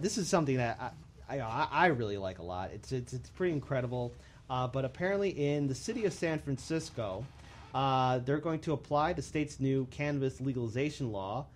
This is something that I really like a lot. It's pretty incredible. But apparently, in the city of San Francisco, they're going to apply the state's new cannabis legalization law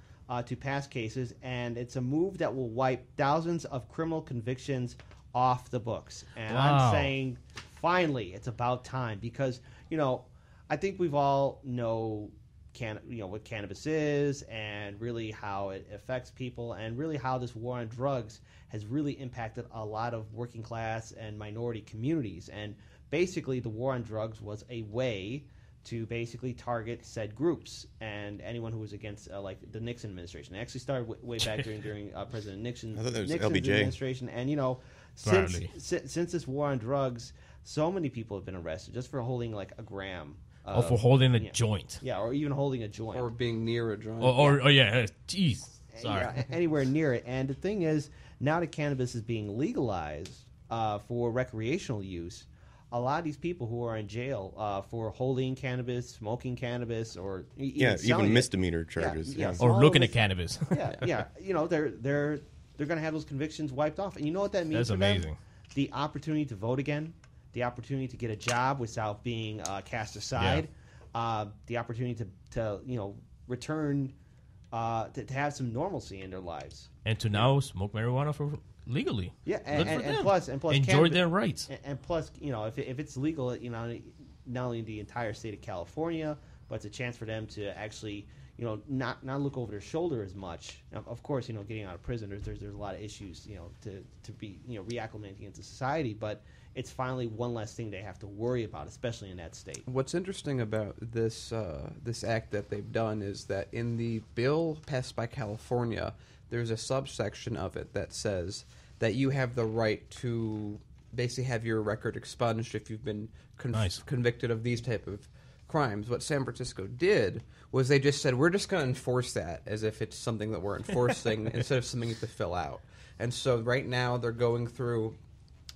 to past cases, and it's a move that will wipe thousands of criminal convictions off the books. And I'm saying, finally, it's about time because I think we've all know what cannabis is and really how it affects people and really how this war on drugs has really impacted a lot of working class and minority communities. And basically, the war on drugs was a way to basically target said groups and anyone who was against like the Nixon administration. It actually started way back during President Nixon's administration. And since this war on drugs, so many people have been arrested just for holding like a gram. For holding a joint. Yeah, or even holding a joint. Or being near a joint. Jeez. Sorry. Yeah, anywhere near it. And the thing is, now that cannabis is being legalized for recreational use, a lot of these people who are in jail for holding cannabis, smoking cannabis, or even misdemeanor charges. Or looking at cannabis. They're going to have those convictions wiped off. And you know what that means? That's amazing. The opportunity to vote again. The opportunity to get a job without being cast aside, the opportunity to return to have some normalcy in their lives, and to now smoke marijuana for legally. Yeah, and plus enjoy their rights. And plus, if it's legal, not only the entire state of California, but it's a chance for them to actually not look over their shoulder as much. Now, of course, getting out of prison, there's a lot of issues, to be reacclimating into society, but it's finally one less thing they have to worry about, especially in that state. What's interesting about this act that they've done is that in the bill passed by California, there's a subsection of it that says that you have the right to basically have your record expunged if you've been convicted of these type of crimes. What San Francisco did was they just said, we're just going to enforce that as if it's something that we're enforcing instead of something you have to fill out. And so right now they're going through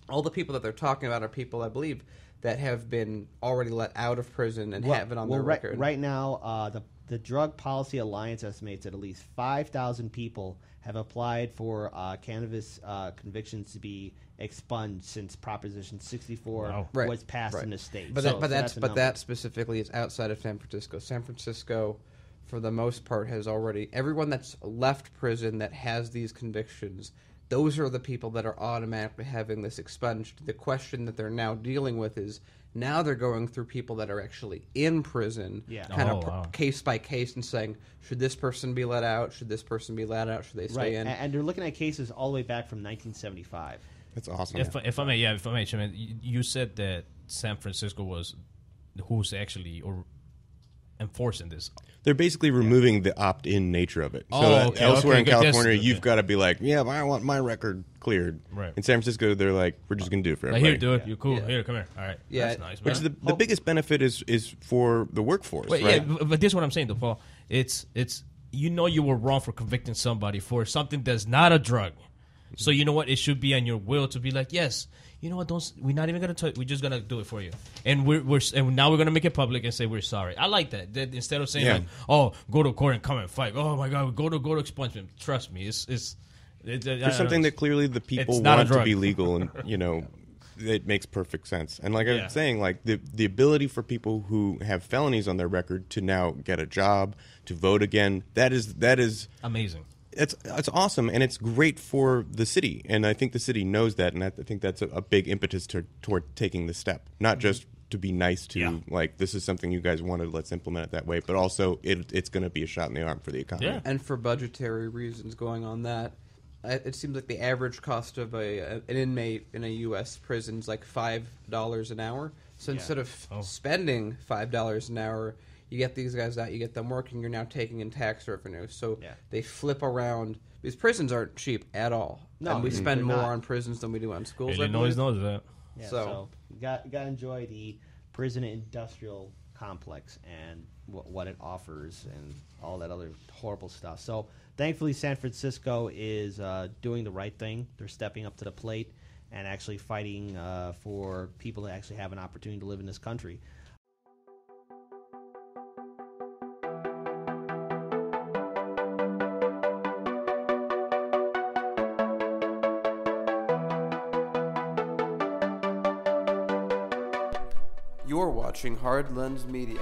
all the people that they're talking about are people, I believe, that have been already let out of prison and have it on their record. Right now, the Drug Policy Alliance estimates that at least 5,000 people have applied for cannabis convictions to be expunged since Proposition 64 was passed in the state. But that specifically is outside of San Francisco. San Francisco, for the most part, has already everyone that's left prison that has these convictions. Those are the people that are automatically having this expunged. The question that they're now dealing with is now they're going through people that are actually in prison, case by case, and saying, should this person be let out? Should this person be let out? Should they stay in? And they're looking at cases all the way back from 1975. That's awesome. If I may, Chairman, you said that San Francisco was who's actually enforcing this. They're basically removing the opt-in nature of it. So elsewhere in California, you've got to be like, I want my record cleared. Right. In San Francisco, they're like, we're just going to do it for everybody. Here, do it. You're cool. Here, come here. All right. Yeah. That's nice, man. Which the biggest benefit is for the workforce, right? Yeah, but this is what I'm saying, though, Paul. It's you were wrong for convicting somebody for something that's not a drug. So you know what? It should be on your will to be like, yes, you know what? We're not even gonna tell you. We're just gonna do it for you, and and now we're gonna make it public and say we're sorry. I like that. Instead of saying like, oh, go to court and come and fight. Oh my God, go to expungement. Trust me, it's something that clearly the people want to be legal, and it makes perfect sense. And like I was saying, like the ability for people who have felonies on their record to now get a job, to vote again, that is amazing. It's awesome, and it's great for the city, and I think the city knows that, and I think that's a big impetus toward taking the step, not just to be nice to like, this is something you guys wanted, let's implement it that way, but also it's going to be a shot in the arm for the economy. Yeah. And for budgetary reasons going on that, it seems like the average cost of an inmate in a U.S. prison is like $5 an hour. So instead of spending $5 an hour, you get these guys out, you get them working, you're now taking in tax revenue. So they flip around. These prisons aren't cheap at all. No, and we spend more on prisons than we do on schools. Illinois knows that. Yeah, so you got to enjoy the prison industrial complex and what it offers and all that other horrible stuff. So thankfully San Francisco is doing the right thing. They're stepping up to the plate and actually fighting for people to actually have an opportunity to live in this country. You're watching Hard Lens Media.